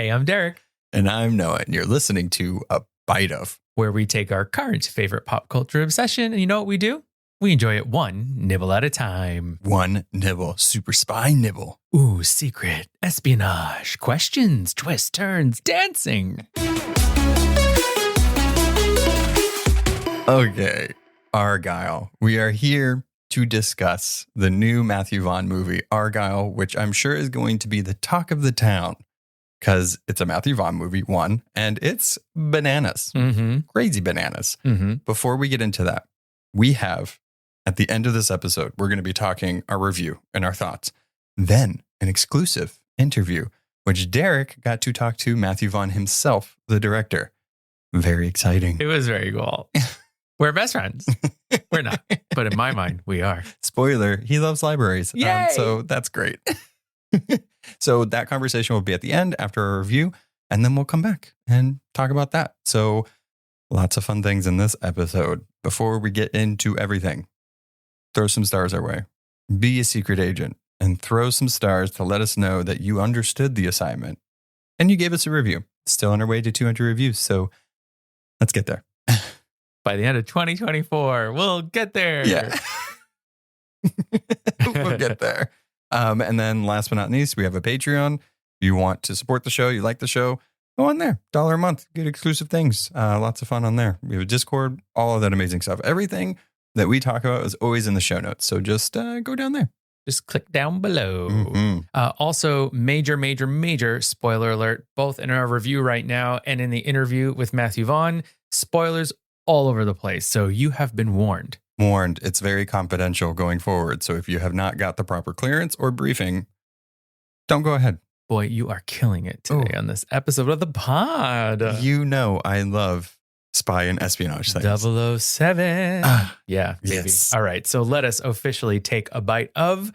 Hey, I'm Derek. And I'm Noah, and you're listening to A Bite Of, where we take our current favorite pop culture obsession, and you know what we do? We enjoy it one nibble at a time. One nibble, super spy nibble. Ooh, secret, espionage, questions, twists, turns, dancing. Okay, Argylle. We are here to discuss the new Matthew Vaughn movie, Argylle, which I'm sure is going to be the talk of the town. Because it's a Matthew Vaughn movie, one, and it's bananas, crazy bananas. Before we get into that, we have, at the end of this episode, we're going to be talking our review and our thoughts. Then an exclusive interview, which Derek got to talk to Matthew Vaughn himself, the director. Very exciting. It was very cool. We're best friends. We're not, but in my mind, we are. Spoiler, he loves libraries. Yay! So that's great. So that conversation will be at the end after our review, and then we'll come back and talk about that. So lots of fun things in this episode. Before we get into everything, throw some stars our way. Be a secret agent and throw some stars to let us know that you understood the assignment and you gave us a review. Still on our way to 200 reviews, so let's get there. By the end of 2024, we'll get there. Yeah. We'll get there. And then last but not least, we have a Patreon. If you want to support the show, you like the show, go on there. $1 a month, get exclusive things. Lots of fun on there. We have a Discord, all of that amazing stuff. Everything that we talk about is always in the show notes. So just go down there. Just click down below. Also, major spoiler alert, both in our review right now and in the interview with Matthew Vaughn. Spoilers all over the place. So you have been warned. It's very confidential going forward. So if you have not got the proper clearance or briefing, don't go ahead. Boy, you are killing it today on this episode of the pod. You know I love spy and espionage things. 007. Yeah, baby. Yes. All right, so let us officially take a bite of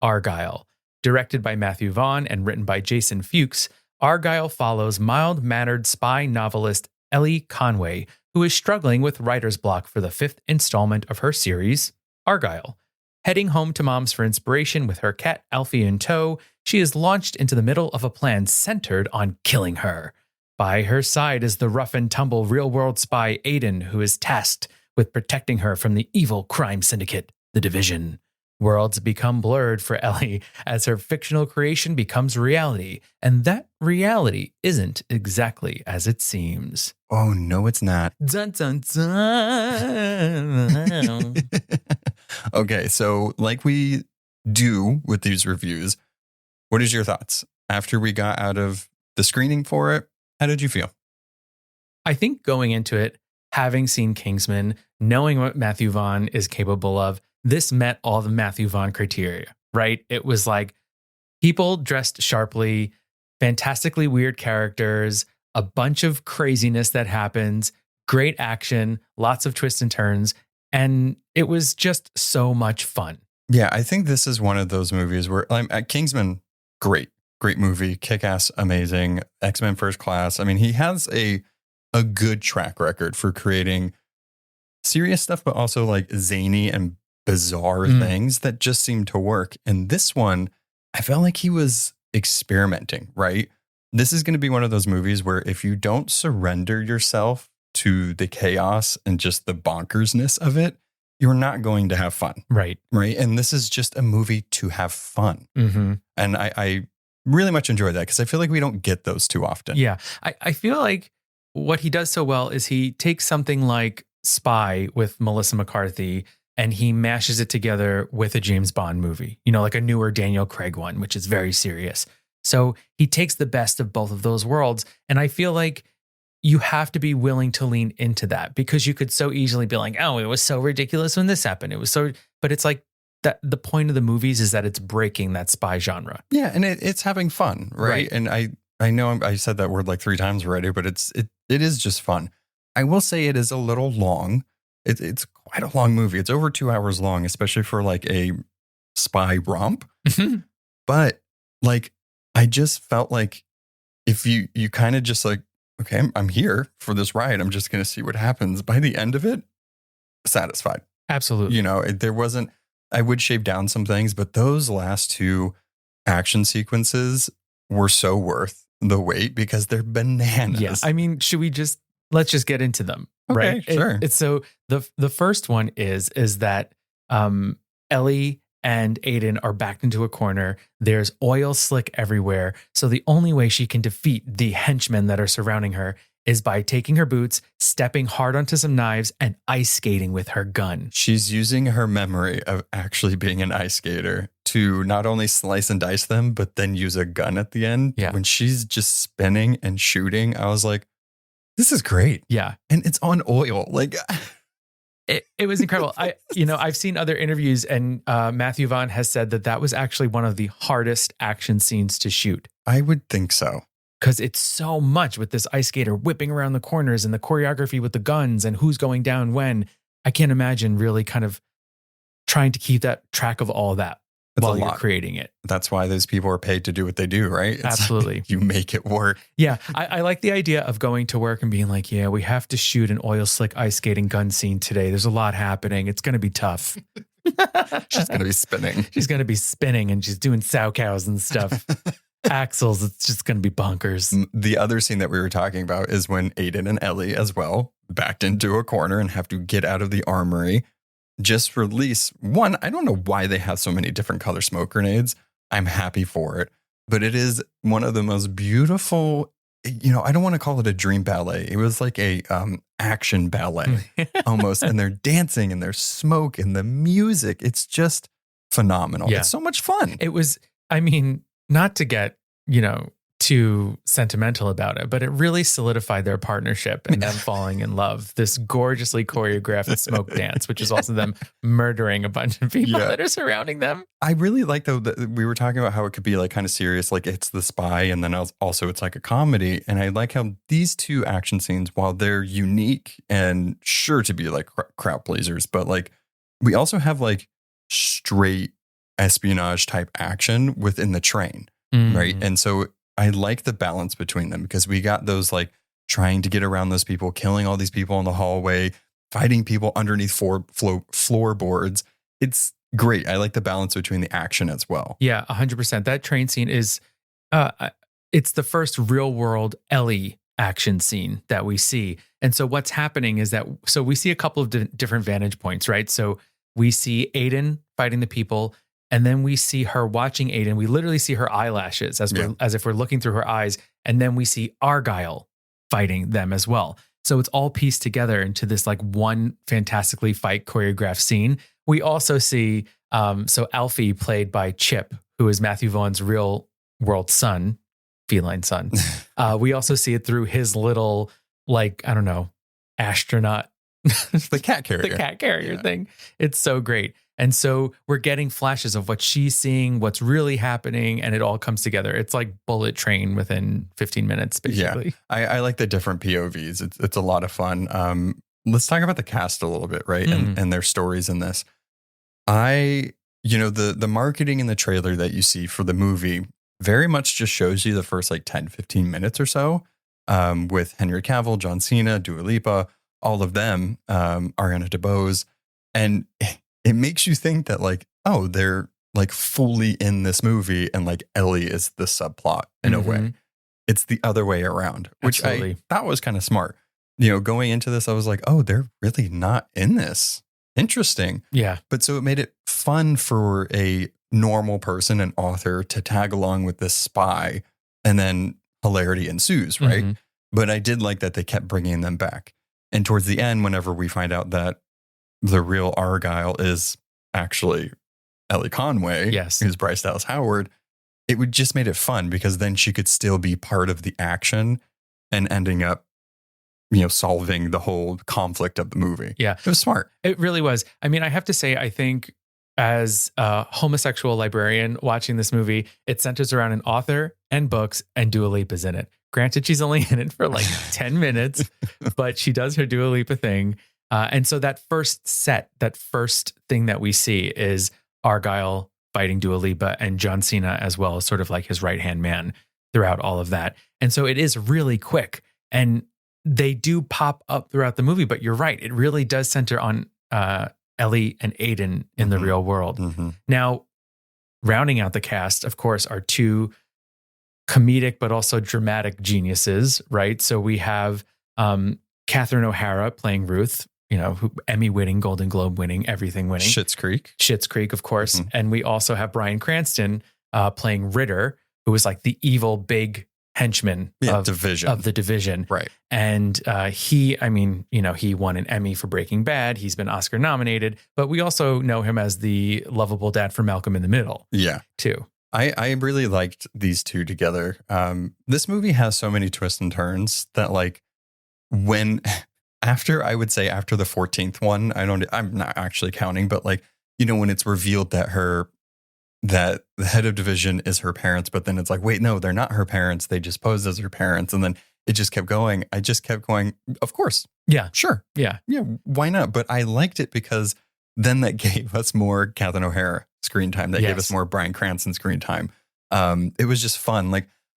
Argylle. Directed by Matthew Vaughn and written by Jason Fuchs, Argylle follows mild-mannered spy novelist Ellie Conway, who is struggling with writer's block for the 5th installment of her series, Argylle. Heading home to mom's for inspiration with her cat Alfie in tow, she is launched into the middle of a plan centered on killing her. By her side is the rough-and-tumble real-world spy Aiden, who is tasked with protecting her from the evil crime syndicate, the Division. Worlds become blurred for Ellie as her fictional creation becomes reality, and that reality isn't exactly as it seems. Oh, no, it's not. Dun, dun, dun. Okay, so like we do with these reviews, what is your thoughts? After we got out of the screening for it, how did you feel? I think going into it, having seen Kingsman, knowing what Matthew Vaughn is capable of, this met all the Matthew Vaughn criteria, right? It was like people dressed sharply, fantastically weird characters, a bunch of craziness that happens, great action, lots of twists and turns, and it was just so much fun. Yeah, I think this is one of those movies where Kingsman, great movie, kick-ass, amazing, X-Men First Class. I mean, he has a good track record for creating serious stuff, but also like zany and bizarre things that just seem to work. And this one, I felt like he was experimenting, right? This is going to be one of those movies where if you don't surrender yourself to the chaos and just the bonkersness of it, you're not going to have fun. Right. And this is just a movie to have fun. And I really much enjoy that because I feel like we don't get those too often. Yeah. I feel like what he does so well is he takes something like Spy with Melissa McCarthy and he mashes it together with a James Bond movie, you know, like a newer Daniel Craig one, which is very serious. So he takes the best of both of those worlds. And I feel like you have to be willing to lean into that because you could so easily be like, oh, it was so ridiculous when this happened. It was so, but it's like that the point of the movies is that it's breaking that spy genre. Yeah. And it's having fun. Right. And I know I said that word like 3 times already, but it is just fun. I will say it is a little long. It's quite a long movie. It's over 2 hours long, especially for like a spy romp. But like, I just felt like if you kind of just like, okay, I'm here for this ride. I'm just going to see what happens. By the end of it, satisfied. Absolutely. You know, there wasn't, I would shave down some things, but those last 2 action sequences were so worth the wait because they're bananas. Yeah. I mean, let's just get into them, Okay, right? sure. It's so the first one is that Ellie and Aiden are backed into a corner. There's oil slick everywhere. So the only way she can defeat the henchmen that are surrounding her is by taking her boots, stepping hard onto some knives, and ice skating with her gun. She's using her memory of actually being an ice skater to not only slice and dice them, but then use a gun at the end. Yeah. When she's just spinning and shooting, I was like, this is great. Yeah. And it's on oil. Like, it was incredible. I've seen other interviews, and Matthew Vaughn has said that was actually one of the hardest action scenes to shoot. I would think so. Because it's so much with this ice skater whipping around the corners and the choreography with the guns and who's going down when. I can't imagine really kind of trying to keep that track of all that while you're creating it. That's why those people are paid to do what they do, right? It's absolutely. Like you make it work. Yeah. I like the idea of going to work and being like, yeah, we have to shoot an oil slick ice skating gun scene today. There's a lot happening. It's going to be tough. She's going to be spinning. She's going to be spinning and she's doing sow cows and stuff. Axles, it's just going to be bonkers. The other scene that we were talking about is when Aiden and Ellie as well backed into a corner and have to get out of the armory, just release one. I don't know why they have so many different color smoke grenades. I'm happy for it, but it is one of the most beautiful, I don't want to call it a dream ballet. It was like a action ballet almost. And they're dancing and there's smoke and the music. It's just phenomenal. Yeah. It's so much fun. It was, not to get, too sentimental about it, but it really solidified their partnership and them falling in love. This gorgeously choreographed smoke dance, which is also them murdering a bunch of people that are surrounding them. I really like, though, that we were talking about how it could be like kind of serious, like it's the spy, and then also it's like a comedy. And I like how these two action scenes, while they're unique and sure to be like crowd pleasers, but like we also have like straight espionage type action within the train, right? And so I like the balance between them because we got those like trying to get around those people, killing all these people in the hallway, fighting people underneath floorboards. It's great. I like the balance between the action as well. Yeah, 100%. That train scene is, it's the first real world Ellie action scene that we see. And so what's happening is that, so we see a couple of different vantage points, right? So we see Aiden fighting the people. And then we see her watching Aiden. We literally see her eyelashes as if we're looking through her eyes. And then we see Argylle fighting them as well. So it's all pieced together into this like one fantastically fight choreographed scene. We also see, so Alfie, played by Chip, who is Matthew Vaughn's real world son, feline son. We also see it through his little, like, I don't know, astronaut. The cat carrier. The cat carrier thing. It's so great. And so we're getting flashes of what she's seeing, what's really happening, and it all comes together. It's like Bullet Train within 15 minutes, basically. Yeah, I like the different POVs. It's a lot of fun. Let's talk about the cast a little bit, right? And their stories in this. The marketing in the trailer that you see for the movie very much just shows you the first like 10, 15 minutes or so with Henry Cavill, John Cena, Dua Lipa, all of them, Ariana DeBose. And it makes you think that like, oh, they're like fully in this movie and like Ellie is the subplot in a way. It's the other way around, which I thought was kind of smart. Going into this, I was like, oh, they're really not in this. Interesting. Yeah. But so it made it fun for a normal person, an author, to tag along with this spy, and then hilarity ensues, right? But I did like that they kept bringing them back. And towards the end, whenever we find out that the real Argylle is actually Ellie Conway, who's Bryce Dallas Howard, it would just made it fun because then she could still be part of the action and ending up, solving the whole conflict of the movie. Yeah. It was smart. It really was. I mean, I have to say, I think as a homosexual librarian watching this movie, it centers around an author and books, and Dua Lipa's in it. Granted, she's only in it for like 10 minutes, but she does her Dua Lipa thing. And so that first thing that we see is Argylle fighting Dua Lipa and John Cena as well as sort of like his right-hand man throughout all of that. And so it is really quick, and they do pop up throughout the movie, but you're right. It really does center on Ellie and Aiden in the real world. Now, rounding out the cast, of course, are two comedic but also dramatic geniuses, right? So we have Catherine O'Hara playing Ruth, who Emmy winning, Golden Globe winning, everything winning. Schitt's Creek, of course. Mm-hmm. And we also have Bryan Cranston playing Ritter, who was like the evil big henchman of the division. Right. And he won an Emmy for Breaking Bad. He's been Oscar nominated, but we also know him as the lovable dad for Malcolm in the Middle. Yeah. Too. I really liked these two together. This movie has so many twists and turns that after the 14th one, I'm not actually counting, but when it's revealed that the head of division is her parents, but then it's like, wait, no, they're not her parents. They just posed as her parents. And then it just kept going. I just kept going, of course. Yeah. Sure. Yeah. Yeah. Why not? But I liked it because then that gave us more Catherine O'Hara screen time. That gave us more Bryan Cranston screen time. It was just fun.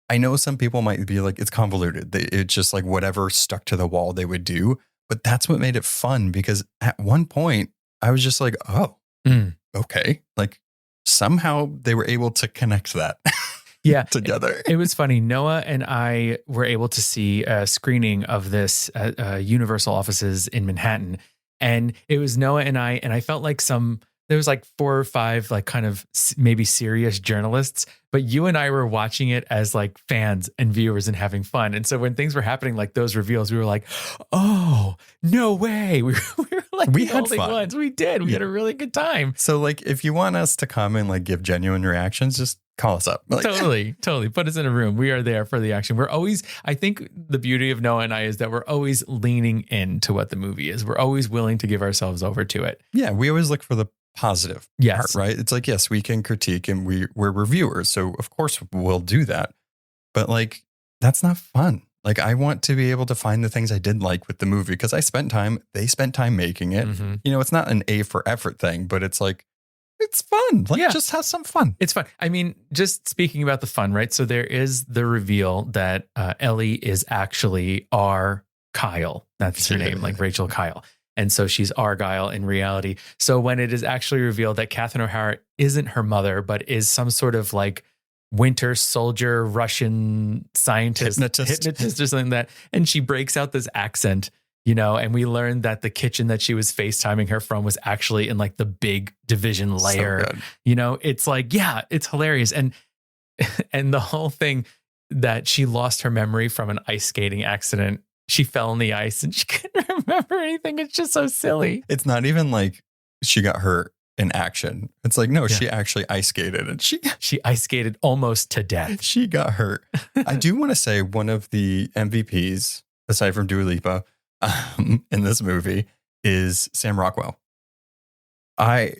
I know some people might be like, it's convoluted. It's just like whatever stuck to the wall they would do. But that's what made it fun, because at one point I was just like, oh, okay. Somehow they were able to connect that together. It was funny. Noah and I were able to see a screening of this at Universal offices in Manhattan. And it was Noah and I felt like there was 4 or 5 kind of maybe serious journalists, but you and I were watching it as fans and viewers and having fun. And so when things were happening, those reveals, we were like, oh, no way. We were we had fun. Ones. We did. We had a really good time. So if you want us to come and give genuine reactions, just call us up. Totally. Put us in a room. We are there for the action. I think the beauty of Noah and I is that we're always leaning into what the movie is. We're always willing to give ourselves over to it. Yeah. We always look for the positive part, right? It's yes, we can critique and we're reviewers. So of course we'll do that. But that's not fun. I want to be able to find the things I did like with the movie, because they spent time making it. Mm-hmm. It's not an A for effort thing, but it's it's fun. Just have some fun. It's fun. I mean, just speaking about the fun, right? So there is the reveal that Ellie is actually Kyle. That's her name, Rachel Kyle. And so she's Argylle in reality. So when it is actually revealed that Catherine O'Hara isn't her mother, but is some sort of Winter Soldier Russian scientist, hypnotist or something like that, and she breaks out this accent, and we learned that the kitchen that she was FaceTiming her from was actually in the big division layer. So it's it's hilarious. And the whole thing that she lost her memory from an ice skating accident. She fell on the ice and she couldn't remember anything. It's just so silly. It's not even she got hurt in action. It's no, she actually ice skated, and she ice skated almost to death. She got hurt. I do want to say one of the MVPs, aside from Dua Lipa, in this movie is Sam Rockwell. I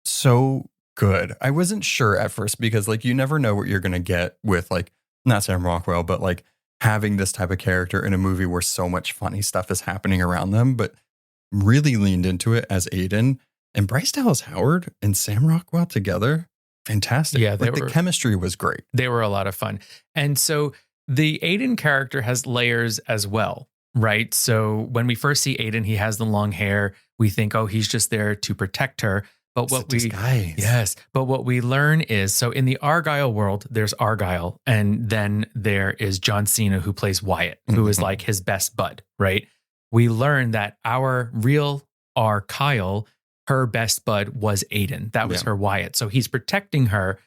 so good. I wasn't sure at first, because you never know what you're going to get with not Sam Rockwell, but having this type of character in a movie where so much funny stuff is happening around them, but really leaned into it as Aiden. And Bryce Dallas Howard and Sam Rockwell together, fantastic. Yeah, the chemistry was great. They were a lot of fun. And so the Aiden character has layers as well, right? So when we first see Aiden, he has the long hair. We think, oh, he's just there to protect her. But what we learn is, so in the Argylle world, there's Argylle, and then there is John Cena, who plays Wyatt, who is his best bud, right? We learn that our real Kyle, her best bud was Aiden. That was her Wyatt. So he's protecting her,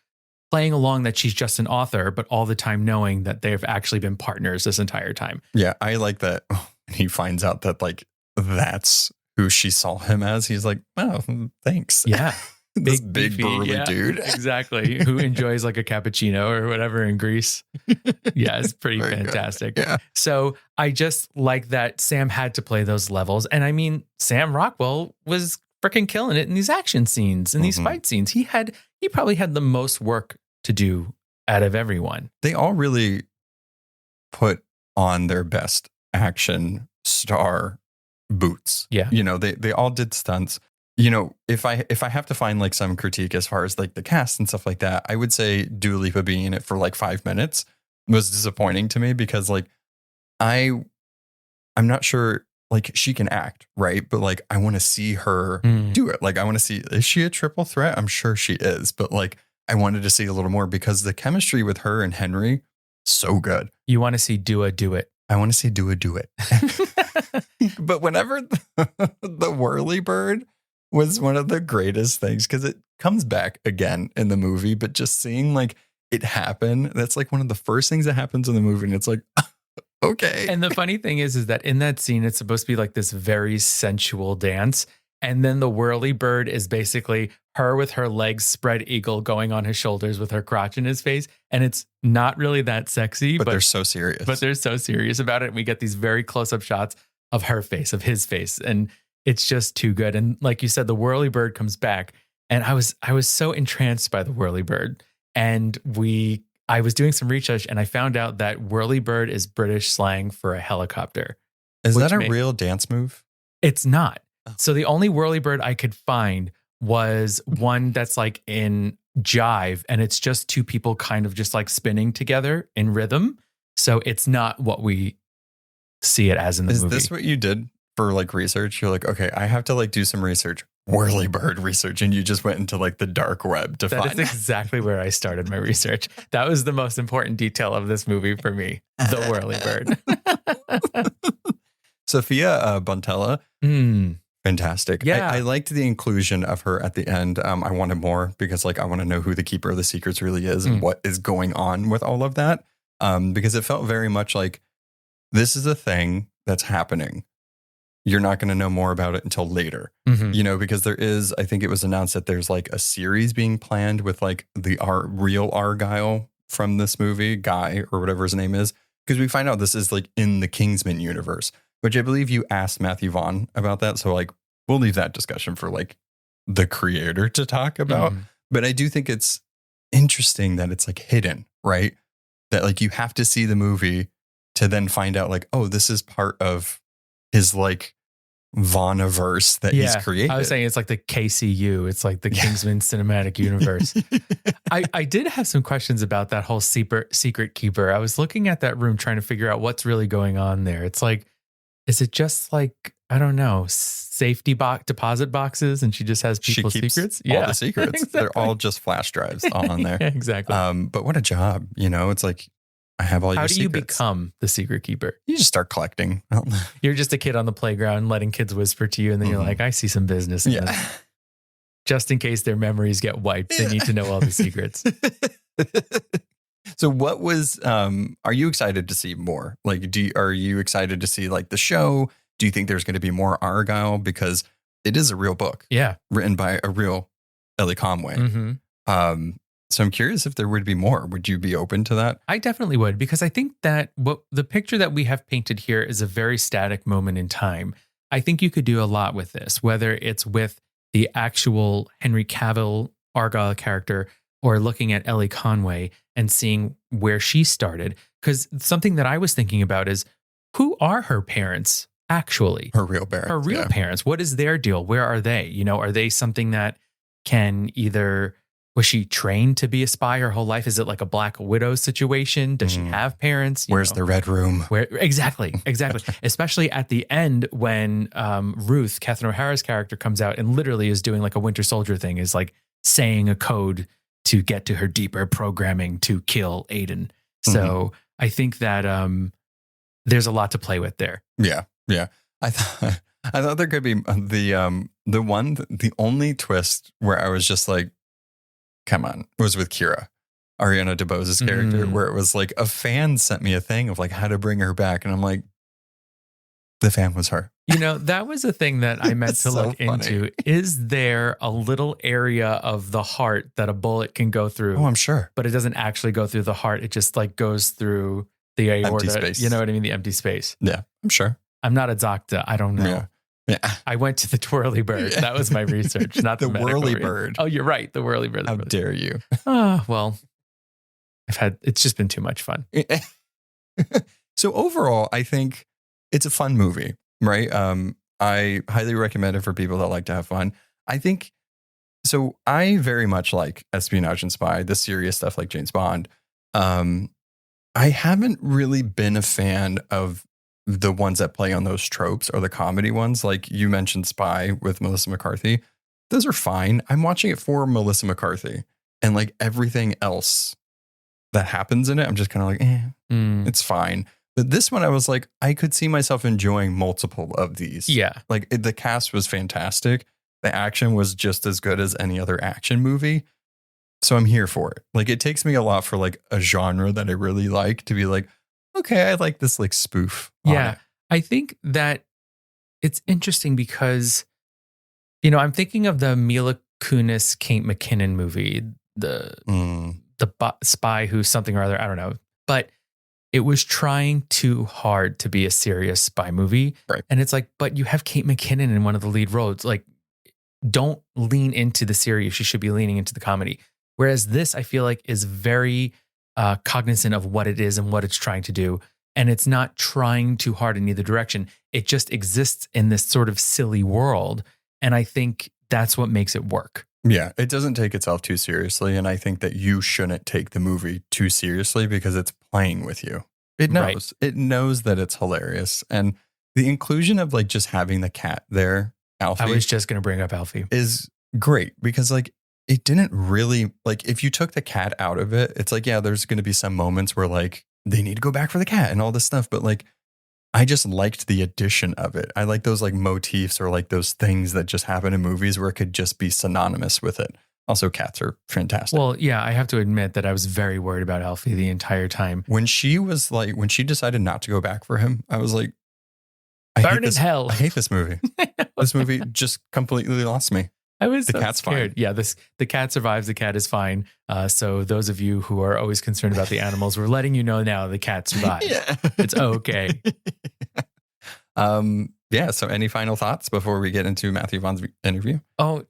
playing along that she's just an author, but all the time knowing that they've actually been partners this entire time. Yeah, I like that. He finds out that that's who she saw him as. He's like, oh, thanks. Yeah. This big burly dude. Exactly. Who enjoys a cappuccino or whatever in Greece. Yeah, it's pretty fantastic. Yeah. So I just like that Sam had to play those levels. And I mean, Sam Rockwell was freaking killing it in these action scenes, in these fight scenes. He probably had the most work to do out of everyone. They all really put on their best action star boots. Yeah. They all did stunts. If I have to find some critique as far as the cast and stuff like that, I would say Dua Lipa being in it for 5 minutes was disappointing to me, because I'm not sure she can act, right? But I want to see her do it. I want to see, is she a triple threat? I'm sure she is, but I wanted to see a little more because the chemistry with her and Henry, so good. You want to see Dua do it. I want to see Dua do it. But whenever the whirlybird was one of the greatest things because it comes back again in the movie, but just seeing like it happen, that's like one of the first things that happens in the movie. And it's like, okay. And the funny thing is that in that scene, it's supposed to be like this very sensual dance. And then the whirlybird is basically her with her legs spread eagle going on his shoulders with her crotch in his face. And it's not really that sexy. But they're so serious. But they're so serious about it. And we get these very close-up shots of her face, of his face. And it's just too good. And like you said, the whirlybird comes back. And I was so entranced by the whirlybird. And I was doing some research and I found out that whirlybird is British slang for a helicopter. Is that a real dance move? It's not. So the only whirlybird I could find was one that's like in jive, and it's just two people kind of just like spinning together in rhythm. So it's not what we see it as in the movie. Is this what you did for like research? You're like, okay, I have to like do some research, whirlybird research, and you just went into like the dark web to find. That is exactly where I started my research. That was the most important detail of this movie for me, the whirlybird. Sophia Bontella. Fantastic. Yeah. I liked the inclusion of her at the end. I wanted more because like I want to know who the keeper of the secrets really is and what is going on with all of that. Because it felt very much like this is a thing that's happening. You're not going to know more about it until later, you know, because there is, I think it was announced that there's like a series being planned with like the real Argylle from this movie, Guy or whatever his name is, because we find out this is like in the Kingsman universe. Which I believe you asked Matthew Vaughn about that. So like, we'll leave that discussion for like the creator to talk about. But I do think it's interesting that it's like hidden, right? That like you have to see the movie to then find out like, oh, this is part of his like Vaughnverse that he's created. I was saying it's like the KCU. It's like the Kingsman Cinematic Universe. I did have some questions about that whole secret keeper. I was looking at that room trying to figure out what's really going on there. It's like, is it just like, I don't know, safety deposit boxes and she just has people's secrets? All the secrets. Exactly. They're all just flash drives all on there. Exactly. But what a job, you know, it's like, I have all your secrets. How do you become the secret keeper? You just start collecting. You're just a kid on the playground letting kids whisper to you and then you're like, I see some business in this. Just in case their memories get wiped, they need to know all the secrets. So what was, are you excited to see more? Like, are you excited to see like the show? Do you think there's going to be more Argylle? Because it is a real book. Yeah. Written by a real Ellie Conway. So I'm curious if there would be more. Would you be open to that? I definitely would, because I think that the picture that we have painted here is a very static moment in time. I think you could do a lot with this, whether it's with the actual Henry Cavill Argylle character or looking at Ellie Conway and seeing where she started. Because something that I was thinking about is, who are her parents actually? Her real parents. Her real parents. What is their deal? Where are they? You know, are they something that can either, was she trained to be a spy her whole life? Is it like a Black Widow situation? Does she have parents? Where's the Red Room? Exactly. Especially at the end when Ruth, Catherine O'Hara's character, comes out and literally is doing like a Winter Soldier thing, is like saying a code to get to her deeper programming to kill Aiden. So I think that there's a lot to play with there. Yeah. I thought there could be the only twist where I was just like, come on, was with Kira, Ariana DeBose's character, where it was like a fan sent me a thing of like how to bring her back. And I'm like, the fan was her. You know, that was a thing that I meant to look into. Is there a little area of the heart that a bullet can go through? Oh, I'm sure. But it doesn't actually go through the heart. It just like goes through the aorta. Empty space. You know what I mean? The empty space. Yeah, I'm sure. I'm not a doctor. I don't know. Yeah. I went to the twirlybird. That was my research, not the whirlybird. Oh, you're right. The whirlybird. How dare you? Oh, well, it's just been too much fun. So overall, I think it's a fun movie, right? I highly recommend it for people that like to have fun. I think, so I very much like espionage and spy, the serious stuff like James Bond. I haven't really been a fan of the ones that play on those tropes or the comedy ones. Like you mentioned Spy with Melissa McCarthy. Those are fine. I'm watching it for Melissa McCarthy. And like everything else that happens in it, I'm just kind of like, it's fine. But this one, I was like, I could see myself enjoying multiple of these. Yeah. Like the cast was fantastic. The action was just as good as any other action movie. So I'm here for it. Like it takes me a lot for like a genre that I really like to be like, okay, I like this like spoof. Yeah. I think that it's interesting because, I'm thinking of the Mila Kunis, Kate McKinnon movie, the spy who's something or other. I don't know. But it was trying too hard to be a serious spy movie. Right. And it's like, but you have Kate McKinnon in one of the lead roles. Like, don't lean into the serious. You should be leaning into the comedy. Whereas this, I feel like, is very cognizant of what it is and what it's trying to do. And it's not trying too hard in either direction. It just exists in this sort of silly world. And I think that's what makes it work. Yeah, it doesn't take itself too seriously. And I think that you shouldn't take the movie too seriously because it's playing with you. It knows. Right. It knows that it's hilarious. And the inclusion of like just having the cat there, Alfie. I was just going to bring up Alfie. Is great because like it didn't really, like if you took the cat out of it, it's like, yeah, there's going to be some moments where like they need to go back for the cat and all this stuff. But like, I just liked the addition of it. I like those like motifs or like those things that just happen in movies where it could just be synonymous with it. Also, cats are fantastic. Well, yeah, I have to admit that I was very worried about Alfie the entire time. When she decided not to go back for him, I was like, burn in hell. I hate this movie. This movie just completely lost me. The cat's scared. Fine. Yeah, the cat survives. The cat is fine. So those of you who are always concerned about the animals, we're letting you know now the cat survives. Yeah. It's okay. Yeah. So any final thoughts before we get into Matthew Vaughn's interview? Oh,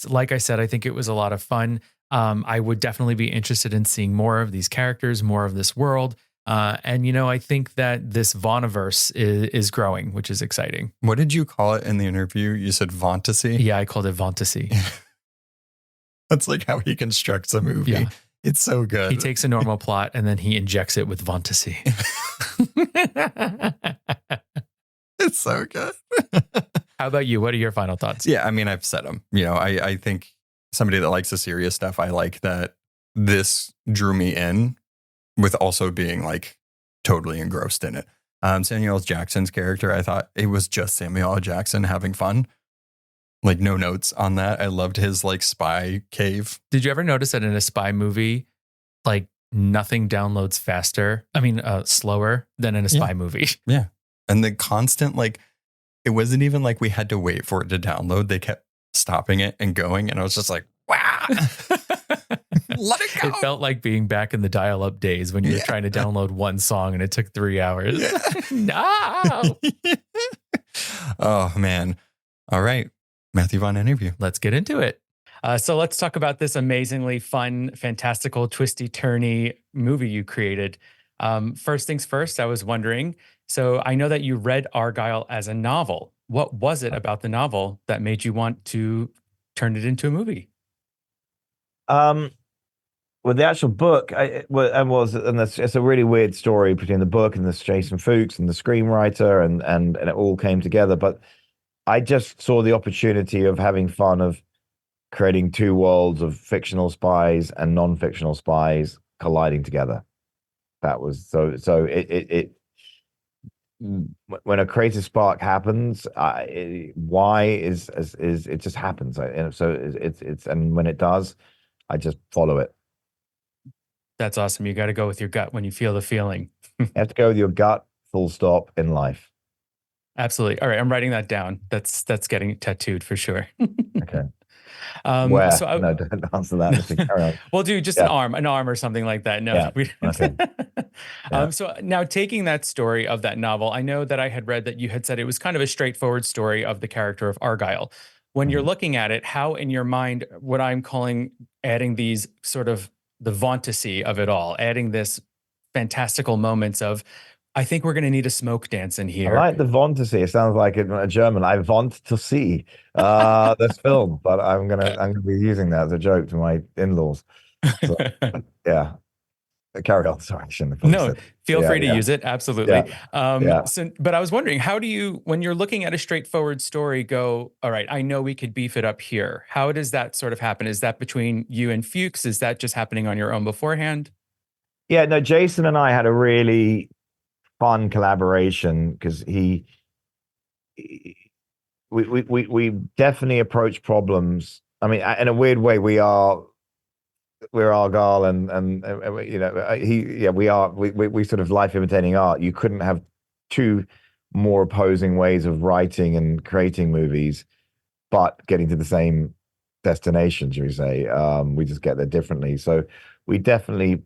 like I said, I think it was a lot of fun. I would definitely be interested in seeing more of these characters, more of this world. And I think that this Vaughnverse is growing, which is exciting. What did you call it in the interview? You said Vaughntasy? Yeah, I called it Vaughntasy. That's like how he constructs a movie. Yeah. It's so good. He takes a normal plot and then he injects it with Vaughntasy. It's so good. How about you? What are your final thoughts? Yeah, I mean, I've said them. I think somebody that likes the serious stuff, I like that this drew me in with also being like totally engrossed in it. Samuel L. Jackson's character, I thought it was just Samuel L. Jackson having fun. Like no notes on that. I loved his like spy cave. Did you ever notice that in a spy movie, like nothing downloads slower than in a spy movie? Yeah. And the constant, like, it wasn't even like we had to wait for it to download. They kept stopping it and going. And I was just like, wow. Let it go. It felt like being back in the dial-up days when you were trying to download one song and it took 3 hours. Yeah. No. Oh, man. All right. Matthew Vaughn interview. Let's get into it. So let's talk about this amazingly fun, fantastical, twisty-turny movie you created. First things first, I was wondering, so I know that you read Argylle as a novel. What was it about the novel that made you want to turn it into a movie? Well, the actual book, it's a really weird story between the book and this Jason Fuchs and the screenwriter, and it all came together. But I just saw the opportunity of having fun of creating two worlds of fictional spies and non-fictional spies colliding together. That was so it when a creative spark happens, why is it just happens. It's and when it does, I just follow it. That's awesome. You got to go with your gut when you feel the feeling. You have to go with your gut, full stop, in life. Absolutely. All right, I'm writing that down. That's getting tattooed for sure. Okay. Where? So no, don't answer that. Just carry on. We'll do just an arm or something like that. No. Yeah. Okay. So now taking that story of that novel, I know that I had read that you had said it was kind of a straightforward story of the character of Argylle. When you're looking at it, how in your mind, what I'm calling adding these sort of the Vaughntasy of it all, adding this fantastical moments of, I think we're going to need a smoke dance in here. I like the Vaughntasy. It sounds like a German. I want to see this film, but I'm gonna be using that as a joke to my in-laws. So, yeah. Carry on. Sorry, I shouldn't have probably No, said. feel Yeah, free to yeah, use it. Absolutely. yeah, yeah. But I was wondering, how do you, when you're looking at a straightforward story, go, all right, I know we could beef it up here. How does that sort of happen? Is that between you and Fuchs? Is that just happening on your own beforehand? Yeah, no, Jason and I had a really fun collaboration because we definitely approach problems. I mean, in a weird way, we're Argylle and you know we sort of life imitating art. You couldn't have two more opposing ways of writing and creating movies, but getting to the same destination, should we say? We just get there differently. So we definitely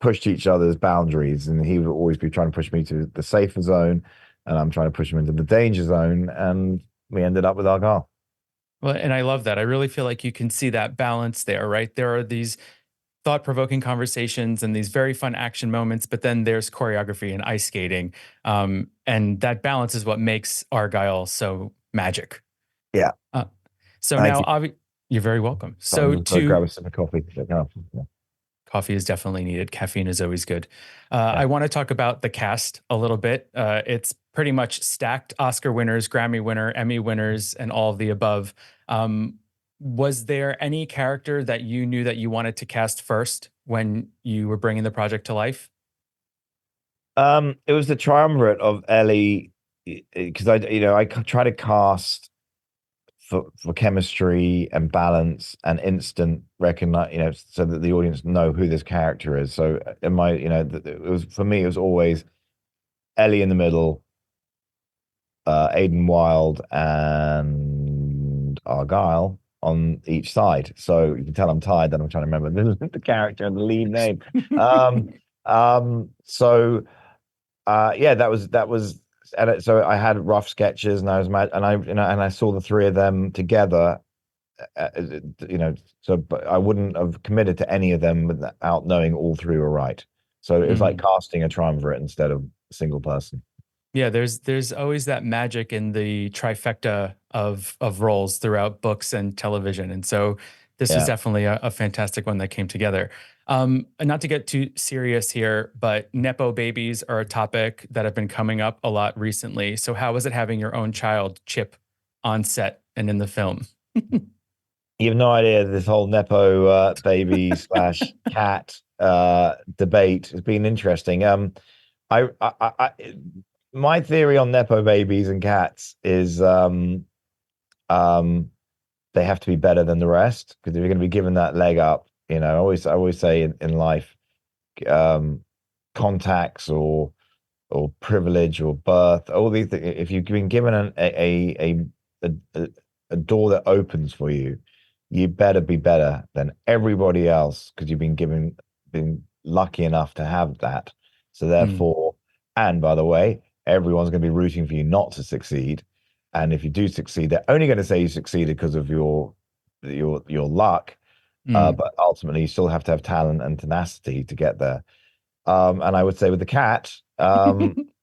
pushed each other's boundaries, and he would always be trying to push me to the safer zone, and I'm trying to push him into the danger zone, and we ended up with Argylle. Well, and I love that. I really feel like you can see that balance there, right? There are these thought-provoking conversations and these very fun action moments, but then there's choreography and ice skating. And that balance is what makes Argylle so magic. Yeah, Uh, so thank now, you. you're very welcome. So I'm So just going to grab to a sip of coffee. Yeah. Coffee is definitely needed. Caffeine is always good. Yeah. I want to talk about the cast a little bit. It's pretty much stacked Oscar winners, Grammy winner, Emmy winners, and all of the above. Was there any character that you knew that you wanted to cast first when you were bringing the project to life? It was the triumvirate of Ellie, because I try to cast for chemistry and balance and instant recognize, so that the audience know who this character is. So in my, it was for me, it was always Ellie in the middle, Aiden Wild and Argylle on each side. So you can tell I'm tired that I'm trying to remember the character and the lead name. So yeah, that was, so I had rough sketches, and I was mad, and I saw the three of them together, uh, but I wouldn't have committed to any of them without knowing all three were right. So it was like casting a triumvirate instead of a single person. Yeah, there's always that magic in the trifecta of roles throughout books and television, and so this was Yeah. definitely a fantastic one that came together. And not to get too serious here, but nepo babies are a topic that have been coming up a lot recently. So how was it having your own child, Chip, on set and in the film? You have no idea this whole Nepo baby slash cat debate has been interesting. My theory on Nepo babies and cats is um, they have to be better than the rest, because if you're going to be given that leg up, I always say in life, um, contacts or privilege or birth, all these things, if you've been given a door that opens for you, you better be better than everybody else, because you've been lucky enough to have that. So Mm, therefore, and by the way, everyone's going to be rooting for you not to succeed. And if you do succeed, they're only going to say you succeeded because of your luck. mm. But ultimately, you still have to have talent and tenacity to get there. And I would say with the cat,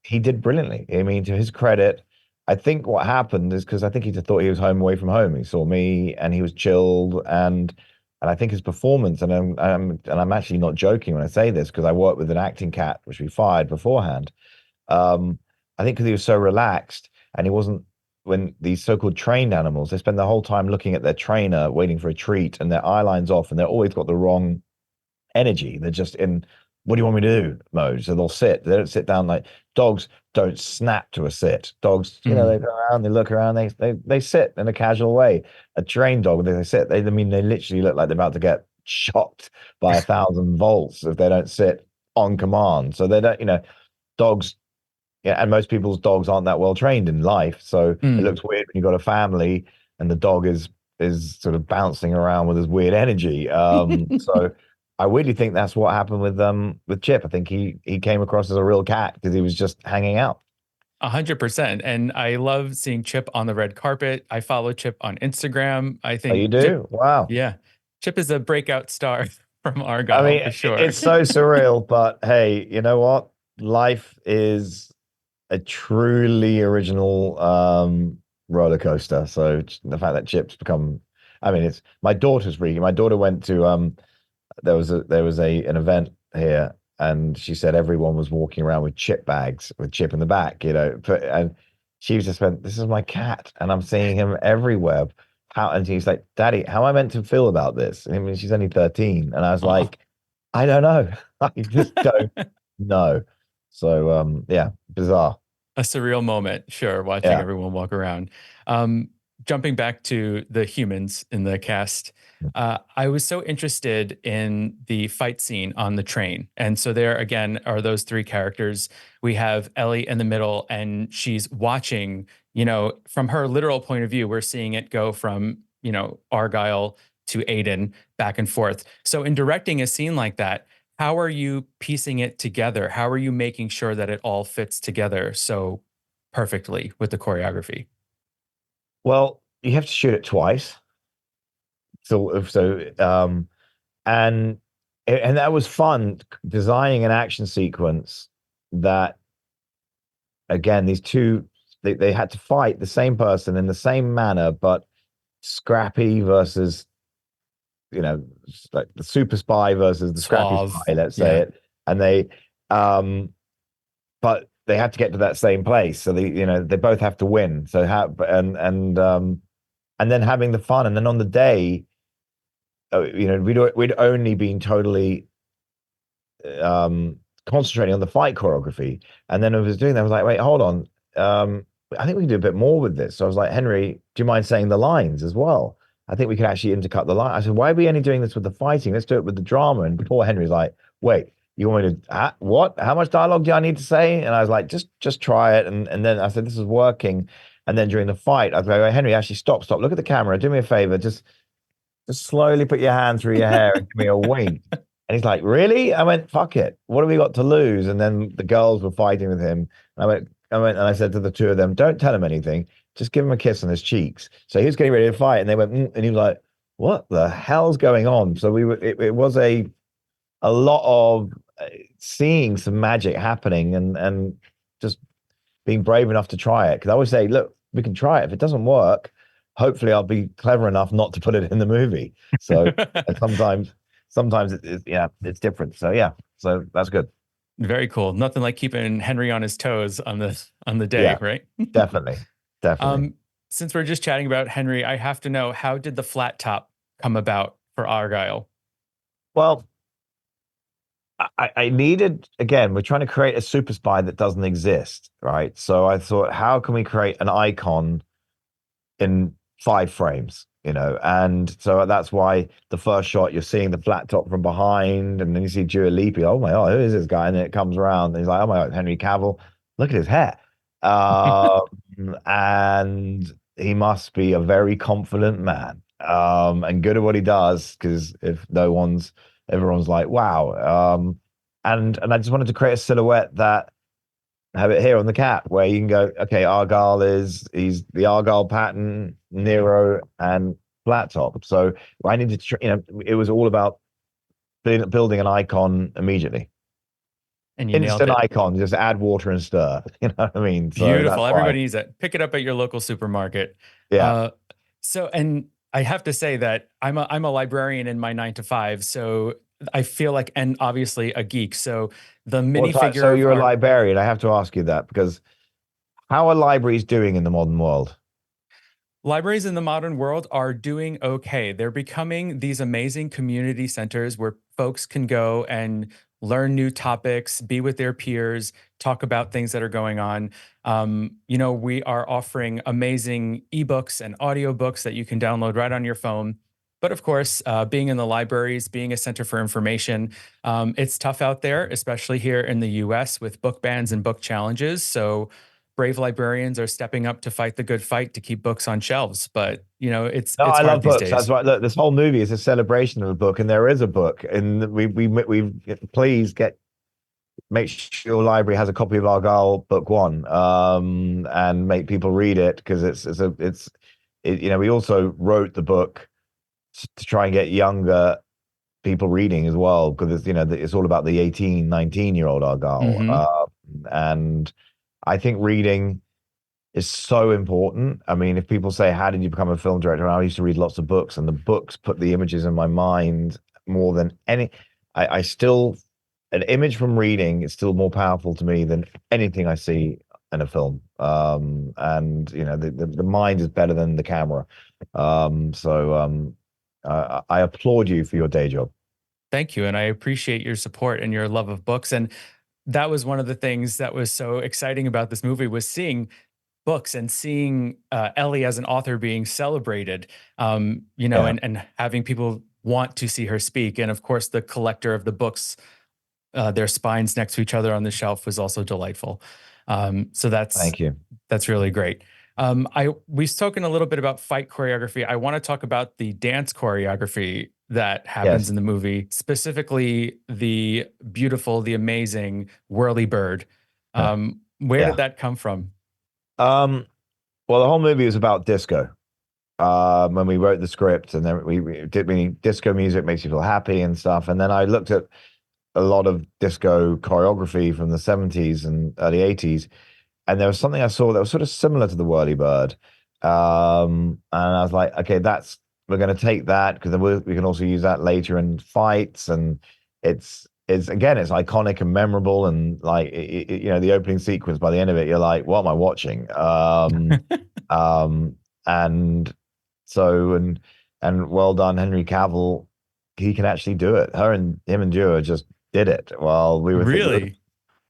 he did brilliantly. I mean, to his credit, I think what happened is because I think he just thought he was home away from home. He saw me and he was chilled, and I think his performance, and I'm actually not joking when I say this, because I worked with an acting cat which we fired beforehand. I think because he was so relaxed, and he wasn't, when these so-called trained animals, they spend the whole time looking at their trainer, waiting for a treat, and their eye line's off, and they're always got the wrong energy. They're just in what do you want me to do mode. So they'll sit. They don't sit down. Like dogs don't snap to a sit. Dogs, they Mm. go around, they look around, they sit in a casual way. A trained dog, when they sit, I mean, they literally look like they're about to get shocked by 1,000 volts if they don't sit on command. So they don't, dogs. Yeah, and most people's dogs aren't that well trained in life, so it Mm. looks weird when you've got a family and the dog is sort of bouncing around with his weird energy. So I really think that's what happened with Chip. I think he came across as a real cat because he was just hanging out. 100%. And I love seeing Chip on the red carpet. I follow Chip on Instagram. I Oh, you think Chip, do? Wow. yeah, Chip is a breakout star from I Argyle mean, for sure. it's so surreal, but hey, you know what? Life is a truly original roller coaster. So the fact that Chip's become, I mean, it's my daughter's freaking. My daughter went to there was an event here. And she said everyone was walking around with chip bags with chip in the back, and she was just went, this is my cat, and I'm seeing him everywhere. How? And he's like, Daddy, how am I meant to feel about this? I mean, she's only 13. And I was Aw. like, I don't know. I just don't know. So yeah, bizarre. A surreal moment, sure, watching Yeah. everyone walk around. Um, Jumping back to the humans in the cast, I was so interested in the fight scene on the train. And so there again are those three characters. We have Ellie in the middle, and she's watching, from her literal point of view, we're seeing it go from, Argylle to Aiden back and forth. So in directing a scene like that, how are you piecing it together? How are you making sure that it all fits together so perfectly with the choreography? Well, you have to shoot it twice. So and that was fun designing an action sequence that, again, these two, they had to fight the same person in the same manner, but scrappy versus, like the super spy versus the scrappy Suave. spy, let's say Yeah. it. And um, but they had to get to that same place. So they both have to win. So how, and then having the fun. And then on the day, we'd only been totally concentrating on the fight choreography. And then I was doing that. I was like, wait, hold on. I think we can do a bit more with this. So I was like, Henry, do you mind saying the lines as well? I think we could actually intercut the line. I said, why are we only doing this with the fighting? Let's do it with the drama. And poor Henry's like, wait, you want me to, what? How much dialogue do I need to say? And I was like, just try it. And then I said, this is working. And then during the fight, I was like, Henry, actually stop. Look at the camera. Do me a favor. Just slowly put your hand through your hair and give me a wink. And he's like, really? I went, fuck it. What have we got to lose? And then the girls were fighting with him. And and I said to the two of them, don't tell him anything. Just give him a kiss on his cheeks. So he was getting ready to fight. And they went, and he was like, what the hell's going on? So it was a lot of seeing some magic happening and just being brave enough to try it. Because I always say, look, we can try it. If it doesn't work, hopefully I'll be clever enough not to put it in the movie. So sometimes it's different. So yeah, so that's good. Very cool. Nothing like keeping Henry on his toes on the day, Yeah, right? definitely. Since we're just chatting about Henry, I have to know, how did the flat top come about for Argylle? Well, I needed, again, we're trying to create a super spy that doesn't exist, right? So I thought, how can we create an icon in 5 frames, and so that's why the first shot you're seeing the flat top from behind, and then you see Dua Lipa. Oh my god, who is this guy? And then it comes around and he's like, oh my god, Henry Cavill, look at his hair. And he must be a very confident man, and good at what he does, because if everyone's like, wow. And I just wanted to create a silhouette that, have it here on the cap, where you can go, okay, he's the Argylle pattern, Nero, and flat top. So I needed to, it was all about building an icon immediately. And you nailed Instant it. icon, just add water and stir. You know what I mean? So Beautiful. Everybody needs it. Pick it up at your local supermarket. Yeah. And I have to say that I'm a librarian in my 9 to 5, so I feel like, and obviously a geek. So the minifigure. So you're a librarian. I have to ask you that, because how are libraries doing in the modern world? Libraries in the modern world are doing okay. They're becoming these amazing community centers where folks can go and learn new topics, be with their peers, talk about things that are going on. We are offering amazing ebooks and audiobooks that you can download right on your phone. But of course, being in the libraries, being a center for information, it's tough out there, especially here in the US with book bans and book challenges. So brave librarians are stepping up to fight the good fight to keep books on shelves. But, it's I hard love these books. days. That's why, look, this whole movie is a celebration of a book, and there is a book. And we please make sure your library has a copy of Argylle Book One, and make people read it, because we also wrote the book to try and get younger people reading as well, because it's all about the 18, 19-year-old Argylle. Mm-hmm. And I think reading is so important. I mean, if people say, how did you become a film director? I used to read lots of books, and the books put the images in my mind more than any. I still an image from reading is still more powerful to me than anything I see in a film. And you know, the mind is better than the camera. I applaud you for your day job. Thank you. And I appreciate your support and your love of books. And that was one of the things that was so exciting about this movie was seeing books and seeing Ellie as an author being celebrated, you know, Yeah, and having people want to see her speak. And of course, the collector of the books, their spines next to each other on the shelf was also delightful. So thank you. that's really great. We've spoken a little bit about fight choreography. I want to talk about the dance choreography that happens Yes. in the movie, specifically the beautiful, the amazing whirlybird. Where did Yeah. that come from? Well, the whole movie was about disco. When we wrote the script, and then we did meaning disco music makes you feel happy and stuff. And then I looked at a lot of disco choreography from the 70s and early 80s, and there was something I saw that was sort of similar to the whirlybird. And I was like, okay, we're going to take that because we can also use that later in fights, and it's again, it's iconic and memorable, and like you know, the opening sequence, by the end of it, you're like, what am I watching? Um, and so and well done, Henry Cavill. He can actually do it. Him and Dua just did it while we were thinking of Really?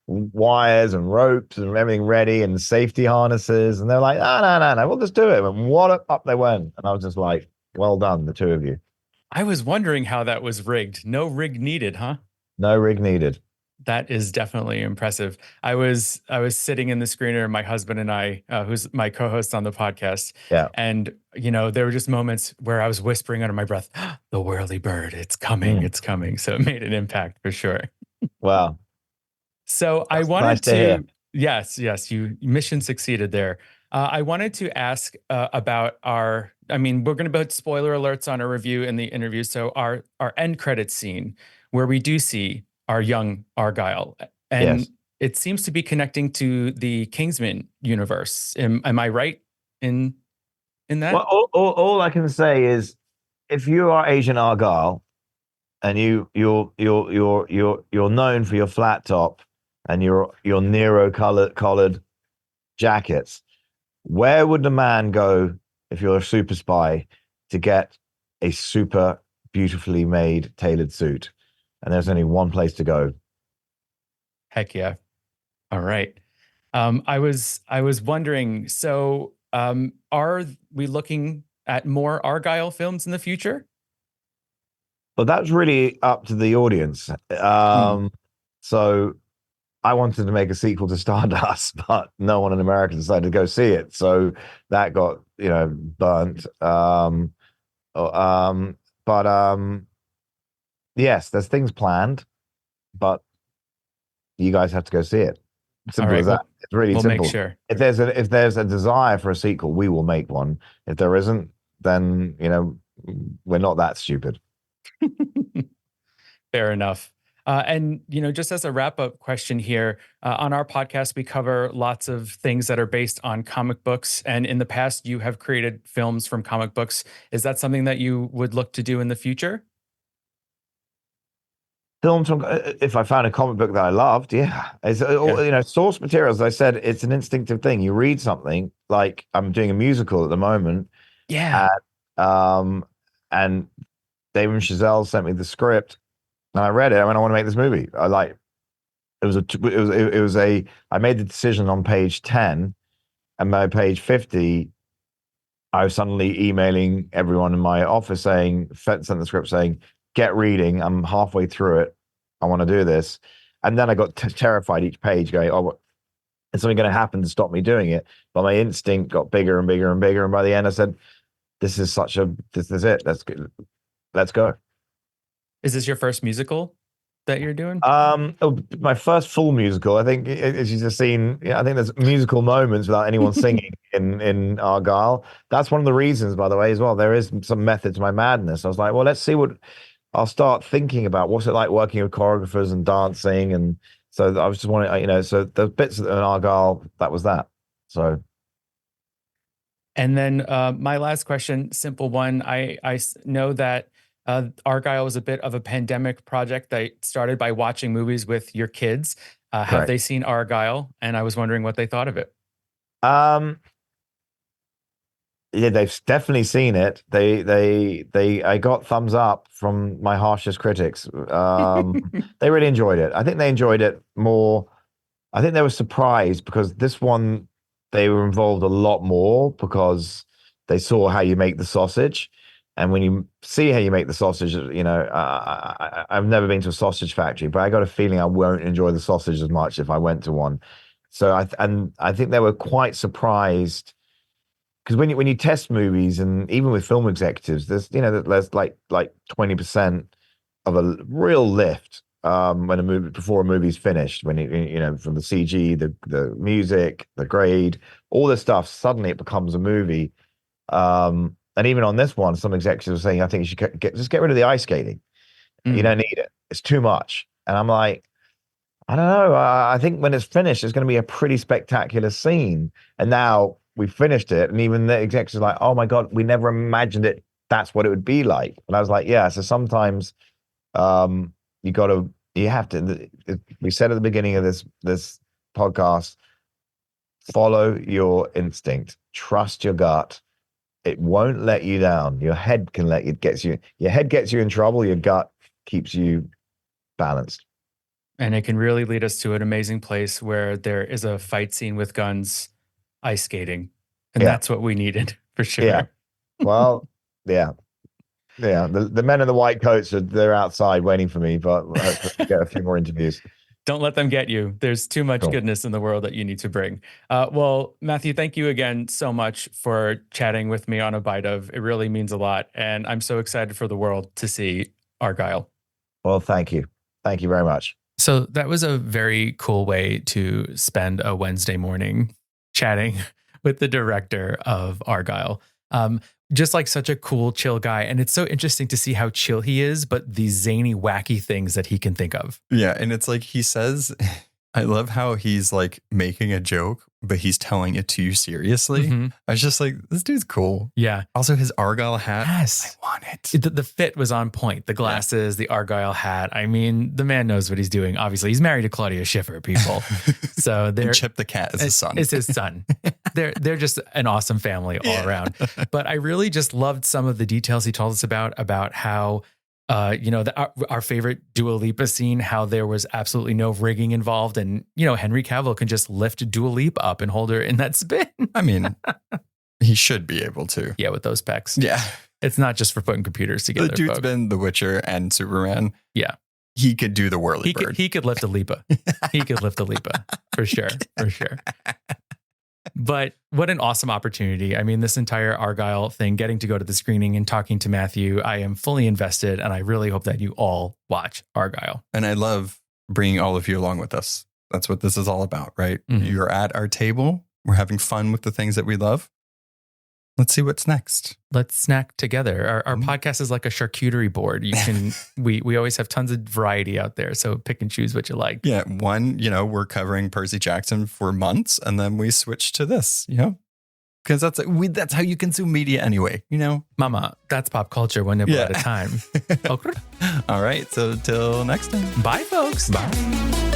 wires and ropes and everything ready and safety harnesses. And they're like, no, we'll just do it. And what up they went. And I was just like, well done, the two of you. I was wondering how that was rigged. No rig needed, huh? No rig needed. That is definitely impressive. I was sitting in the screener, my husband and I, who's my co-host on the podcast, Yeah. and you know there were just moments where I was whispering under my breath, "The whirly bird, it's coming, it's coming." So it made an impact for sure. Well, So I that's nice wanted to hear. to, yes, you mission succeeded there. I wanted to ask about our. I mean, we're going to put spoiler alerts on our review in the interview. So our end credits scene where we do see our young Argyle, and Yes. it seems to be connecting to the Kingsman universe. Am I right in Well, that? all I can say is if you are Asian Argyle and you're known for your flat top and your Nero collared jackets, where would a man go if you're a super spy to get a super beautifully made tailored suit? And there's only one place to go. Heck yeah! All right. I was wondering. So, are we looking at more Argyle films in the future? But that's really up to the audience. Hmm. So I wanted to make a sequel to Stardust, but no one in America decided to go see it. So that got, you know, burnt. Oh, but yes, there's things planned, but you guys have to go see it. All Simple as right. that. It's really We'll make simple. sure. If there's a desire for a sequel, we will make one. If there isn't, then you know we're not that stupid. Fair enough. And you know, just as a wrap-up question here, on our podcast, we cover lots of things that are based on comic books. And in the past, you have created films from comic books. Is that something that you would look to do in the future? Films from if I found a comic book that I loved, yeah, it's Yeah. you know, source material. As I said, it's an instinctive thing. You read something, like I'm doing a musical at the moment, Yeah. and and David Chazelle sent me the script, and I read it. I went, I want to make this movie. I like it was a I made the decision on page 10, and by page 50, I was suddenly emailing everyone in my office sent the script saying, get reading. I'm halfway through it. I want to do this. And then I got terrified each page going, oh, is something going to happen to stop me doing it? But my instinct got bigger and bigger and bigger. And by the end, I said, this is it. Let's go. Is this your first musical that you're doing? My first full musical. I think, as you've just seen, I think there's musical moments without anyone singing in Argylle. That's one of the reasons, by the way, as well. There is some method to my madness. I was like, well, let's see what I'll start thinking about. What's it like working with choreographers and dancing? And so I was just wanting, you know, so the bits in Argylle, that was that. So. And then my last question, simple one. I know that Argylle was a bit of a pandemic project that started by watching movies with your kids. Have Correct. they seen Argylle? And I was wondering what they thought of it. Yeah, they've definitely seen it. I got thumbs up from my harshest critics. They really enjoyed it. I think they enjoyed it more. I think they were surprised because this one, they were involved a lot more because they saw how you make the sausage. And when you see how you make the sausage, I've never been to a sausage factory, but I got a feeling I won't enjoy the sausage as much if I went to one. So I think they were quite surprised. Because when you test movies, and even with film executives, there's like 20% of a real lift before a movie's finished. When from the CG, the music, the grade, all this stuff, suddenly it becomes a movie. And even on this one, some executives are saying, I think you should just get rid of the ice skating. You don't need it; it's too much. And I'm like, I don't know. I think when it's finished, it's going to be a pretty spectacular scene. And now we finished it, and even the executives are like, "Oh my god, we never imagined it. That's what it would be like." And I was like, "Yeah." So sometimes, you have to. We said at the beginning of this podcast, follow your instinct, trust your gut. It won't let you down. Your head can Your head gets you in trouble. Your gut keeps you balanced. And it can really lead us to an amazing place where there is a fight scene with guns, ice skating. And that's what we needed for sure. Yeah. Well, yeah. Yeah. The men in the white coats they're outside waiting for me, but I hope to get a few more interviews. Don't let them get you. There's too much goodness in the world that you need to bring. Well, Matthew, thank you again so much for chatting with me on A Bite Of. It really means a lot. And I'm so excited for the world to see Argylle. Well, thank you. Thank you very much. So that was a very cool way to spend a Wednesday morning chatting with the director of Argylle. Just like such a cool, chill guy. And it's so interesting to see how chill he is, but these zany, wacky things that he can think of. Yeah. And it's like he says, I love how he's like making a joke, but he's telling it to you seriously. Mm-hmm. I was just like, this dude's cool. Yeah. Also, his Argylle hat. Yes. I want it. The fit was on point. The glasses, the Argylle hat. I mean, the man knows what he's doing. Obviously, he's married to Claudia Schiffer, people. So they're Chip the cat is his son. Is his son. They're just an awesome family all around. But I really just loved some of the details he told us about how our favorite Dua Lipa scene, how there was absolutely no rigging involved. And, Henry Cavill can just lift Dua Lipa up and hold her in that spin. I mean, he should be able to. Yeah, with those pecs. Yeah. It's not just for putting computers together. The dude's folks. been The Witcher and Superman. Yeah. He could do the whirlybird. He could lift a Lipa. He could lift a Lipa. For sure. But what an awesome opportunity. I mean, this entire Argylle thing, getting to go to the screening and talking to Matthew, I am fully invested, and I really hope that you all watch Argylle. And I love bringing all of you along with us. That's what this is all about, right? Mm-hmm. You're at our table. We're having fun with the things that we love. Let's see what's next. Let's snack together. Our podcast is like a charcuterie board. You can we always have tons of variety out there. So pick and choose what you like. Yeah. One, we're covering Percy Jackson for months, and then we switch to this, because that's how you consume media anyway, Mama, that's pop culture one nibble at a time. All right. So till next time. Bye, folks. Bye.